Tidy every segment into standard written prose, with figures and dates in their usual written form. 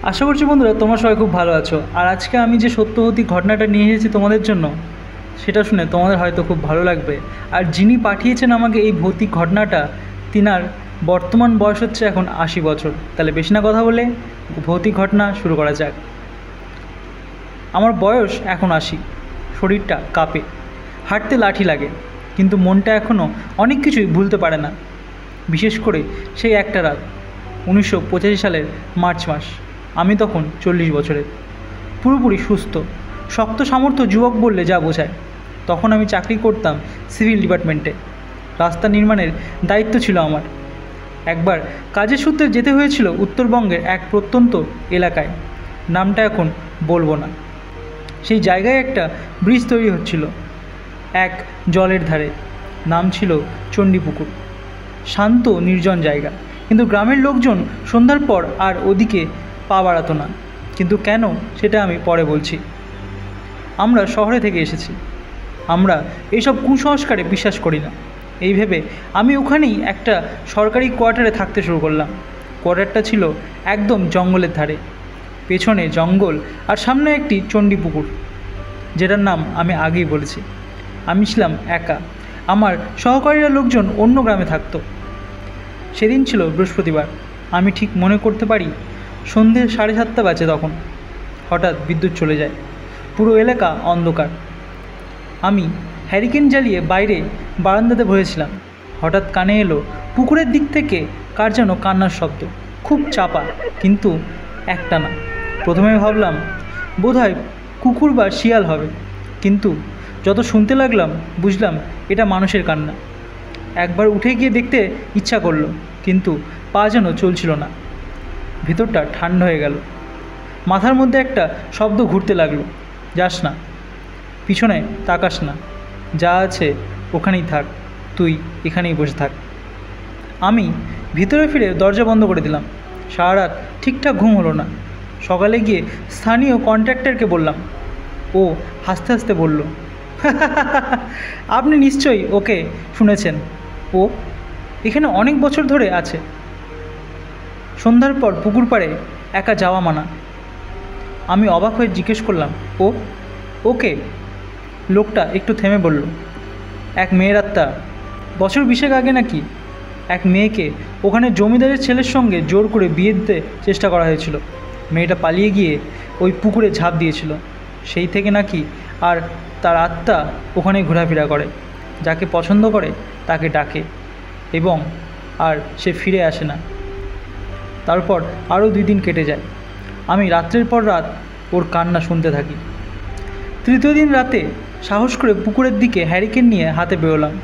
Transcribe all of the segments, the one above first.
আশা করছি বন্ধুরা তোমরা সবাই খুব ভালো আছো। আর আজকে আমি যে সত্যবতী ঘটনাটা নিয়ে এসেছি তোমাদের জন্য, সেটা শুনে তোমাদের হয়তো খুব ভালো লাগবে। আর যিনি পাঠিয়েছেন আমাকে এই ভৌতিক ঘটনাটা, তিনার বর্তমান বয়স হচ্ছে এখন 80 বছর। তাহলে বেশি না কথা বলে ভৌতিক ঘটনা শুরু করা যাক। আমার বয়স এখন 80, শরীরটা কাঁপে, হাঁটতে লাঠি লাগে, কিন্তু মনটা এখনও অনেক কিছুই ভুলতে পারে না। বিশেষ করে সেই একটা রাত, 1985 সালের মার্চ মাস। আমি তখন 40 বছরের, পুরোপুরি সুস্থ, শক্ত সামর্থ্য যুবক বললে যা বোঝায়। তখন আমি চাকরি করতাম সিভিল ডিপার্টমেন্টে, রাস্তা নির্মাণের দায়িত্ব ছিল আমার। একবার কাজের সূত্রে যেতে হয়েছিল উত্তরবঙ্গের এক প্রত্যন্ত এলাকায়, নামটা এখন বলবো না। সেই জায়গায় একটা ব্রিজ তৈরি হচ্ছিল এক জলের ধারে, নাম ছিল চণ্ডীপুকুর। শান্ত নির্জন জায়গা, কিন্তু গ্রামের লোকজন সন্ধ্যার পর আর ওদিকে পা বাড়াতো না। কিন্তু কেন, সেটা আমি পরে বলছি। আমরা শহরে থেকে এসেছি, আমরা এইসব কুসংস্কারে বিশ্বাস করি না। এই ভেবে আমি ওখানেই একটা সরকারি কোয়ার্টারে থাকতে শুরু করলাম। কোয়ার্টারটা ছিল একদম জঙ্গলের ধারে, পেছনে জঙ্গল আর সামনে একটি চণ্ডীপুকুর, যেটার নাম আমি আগেই বলেছি। আমি ছিলাম একা, আমার সহকারীরা লোকজন অন্য গ্রামে থাকতো। সেদিন ছিল বৃহস্পতিবার। আমি ঠিক মনে করতে পারি সন্ধ্যে 7:30 বাজে তখন। হঠাৎ বিদ্যুৎ চলে যায়, পুরো এলাকা অন্ধকার। আমি হ্যারিকেন জ্বালিয়ে বাইরে বারান্দাতে বসেছিলাম। হঠাৎ কানে এলো পুকুরের দিক থেকে কার যেন কান্নার শব্দ, খুব চাপা, কিন্তু একটা না। প্রথমে ভাবলাম বোধহয় কুকুর বা শিয়াল হবে, কিন্তু যত শুনতে লাগলাম বুঝলাম এটা মানুষের কান্না। একবার উঠে গিয়ে দেখতে ইচ্ছা করলো, কিন্তু পা যেন চলছিল না। ভিতরটা ঠান্ডা হয়ে গেল। মাথার মধ্যে একটা শব্দ ঘুরতে লাগলো, যাস না, পিছনে তাকাস না, যা আছে ওখানেই থাক, তুই এখানেই বসে থাক। আমি ভিতরে ফিরে দরজা বন্ধ করে দিলাম। সারা রাত ঠিকঠাক ঘুম হলো না। সকালে গিয়ে স্থানীয় কন্ট্রাক্টরকে বললাম। ও হাসতে হাসতে বলল, আপনি নিশ্চয়ই ওকে শুনেছেন, ও এখানে অনেক বছর ধরে আছে। সন্ধ্যার পর পুকুর পাড়ে একা যাওয়া মানা। আমি অবাক হয়ে জিজ্ঞেস করলাম, ওকে? লোকটা একটু থেমে বলল, এক মেয়ের আত্মা। বছর 20 আগে নাকি এক মেয়েকে ওখানে জমিদারের ছেলের সঙ্গে জোর করে বিয়ে দিতে চেষ্টা করা হয়েছিল। মেয়েটা পালিয়ে গিয়ে ওই পুকুরে ঝাঁপ দিয়েছিল। সেই থেকে নাকি আর তার আত্মা ওখানে ঘোরাফেরা করে, যাকে পছন্দ করে তাকে ডাকে, এবং আর সে ফিরে আসে না। তারপর আরও 2 দিন কেটে যায়। আমি রাত্রের পর রাত ওর কান্না শুনতে থাকি। তৃতীয় দিন রাতে সাহস করে পুকুরের দিকে হ্যারিকেন নিয়ে হাতে বেরোলাম।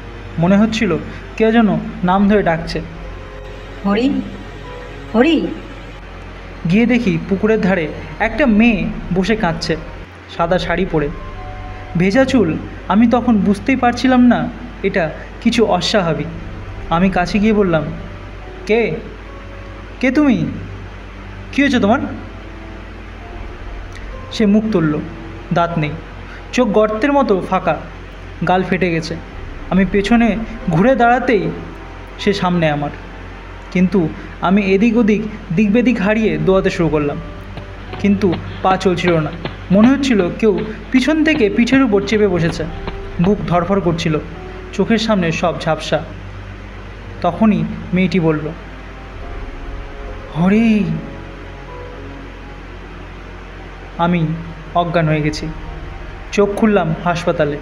মনে হচ্ছিল কেউ যেন নাম ধরে ডাকছে। হরি, হরি। গিয়ে দেখি পুকুরের ধারে একটা মেয়ে বসে কাঁদছে, সাদা শাড়ি পরে, ভেজা চুল। আমি তখন বুঝতেই পারছিলাম না এটা কিছু অস্বাভাবিক। আমি কাছে গিয়ে বললাম, কে কে তুমি? কী হয়েছে তোমার? সে মুখ তুলল, দাঁত নেই, চোখ গর্তের মতো ফাঁকা, গাল ফেটে গেছে। আমি পেছনে ঘুরে দাঁড়াতেই সে সামনে আমার, কিন্তু আমি এদিক ওদিক দিক বেদিক হারিয়ে দৌড়াতে শুরু করলাম, কিন্তু পা চলছিল না। মনে হচ্ছিল কেউ পিছন থেকে পিঠের উপর চেপে বসেছে। বুক ধড়ফড় করছিল, চোখের সামনে সব ঝাপসা। তখনই মেয়েটি বলল, হরি। আমি অজ্ঞান হয়ে গেছি। চোখ খুললাম হাসপাতালে।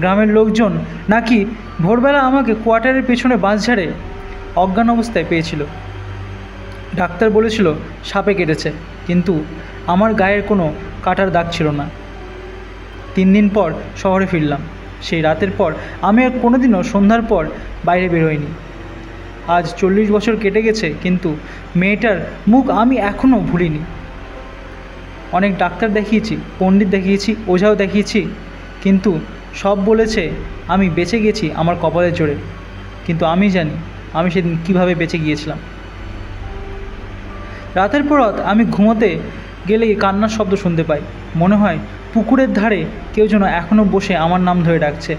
গ্রামের লোকজন নাকি ভোরবেলা আমাকে কোয়ার্টারের পেছনে বাঁশঝাড়ে অজ্ঞান অবস্থায় পেয়েছিল। ডাক্তার বলেছিল সাপে কেটেছে, কিন্তু আমার গায়ের কোনো কাটার দাগ ছিল না। 3 দিন পর শহরে ফিরলাম। সেই রাতের পর আমি আর কোনোদিনও সন্ধ্যার পর বাইরে বেরোইনি। আজ 40 বছর কেটে গেছে, কিন্তু মেয়েটার মুখ আমি এখনও ভুলিনি। অনেক ডাক্তার দেখিয়েছি, পণ্ডিত দেখিয়েছি, ওঝাও দেখিয়েছি, কিন্তু সব বলেছে আমি বেঁচে গেছি আমার কপালের জোরে। কিন্তু আমি জানি আমি সেদিন কীভাবে বেঁচে গিয়েছিলাম। রাতের পর রাত আমি ঘুমোতে গেলেই কান্নার শব্দ শুনতে পাই। মনে হয় পুকুরের ধারে কেউ যেন এখনও বসে আমার নাম ধরে ডাকছে।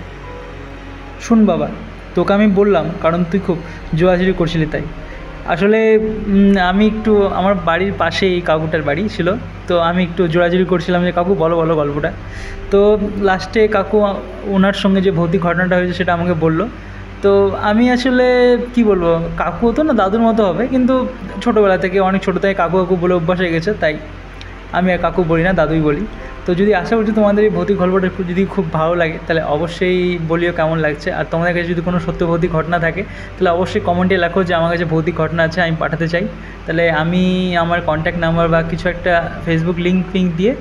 শুন বাবা, তোকে আমি বললাম কারণ তুই খুব জোয়াজুরি করছিলি তাই। আসলে আমি একটু আমার বাড়ির পাশেই কাকুটার বাড়ি ছিল, তো আমি একটু জোরাজুরি করছিলাম যে কাকু বলো বলো গল্পটা। তো লাস্টে কাকু ওনার সঙ্গে যে ভৌতিক ঘটনাটা হয়েছে সেটা আমাকে বললো। তো আমি আসলে কি বলবো, কাকু তো না দাদুর মতো হবে, কিন্তু ছোটোবেলা থেকে অনেক ছোটো থেকে কাকু কাকু বলে অভ্যাস হয়ে গেছে, তাই আমি আর কাকু বলি না, দাদুই বলি। তো যদি আশা করছি তোমাদের এই ভৌতিক গল্পটা একটু যদি খুব ভালো লাগে তাহলে অবশ্যই বলিও কেমন লাগছে। আর তোমাদের কাছে যদি কোনো সত্য ভৌতিক ঘটনা থাকে তাহলে অবশ্যই কমেন্টে লেখো যে আমার কাছে ভৌতিক ঘটনা আছে, আমি পাঠাতে চাই। তাহলে আমি আমার কন্ট্যাক্ট নাম্বার বা কিছু একটা ফেসবুক লিঙ্ক ফিঙ্ক দিয়ে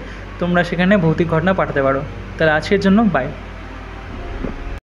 তোমরা সেখানে ভৌতিক ঘটনা পাঠাতে পারো। তাহলে আজকের জন্য বাই।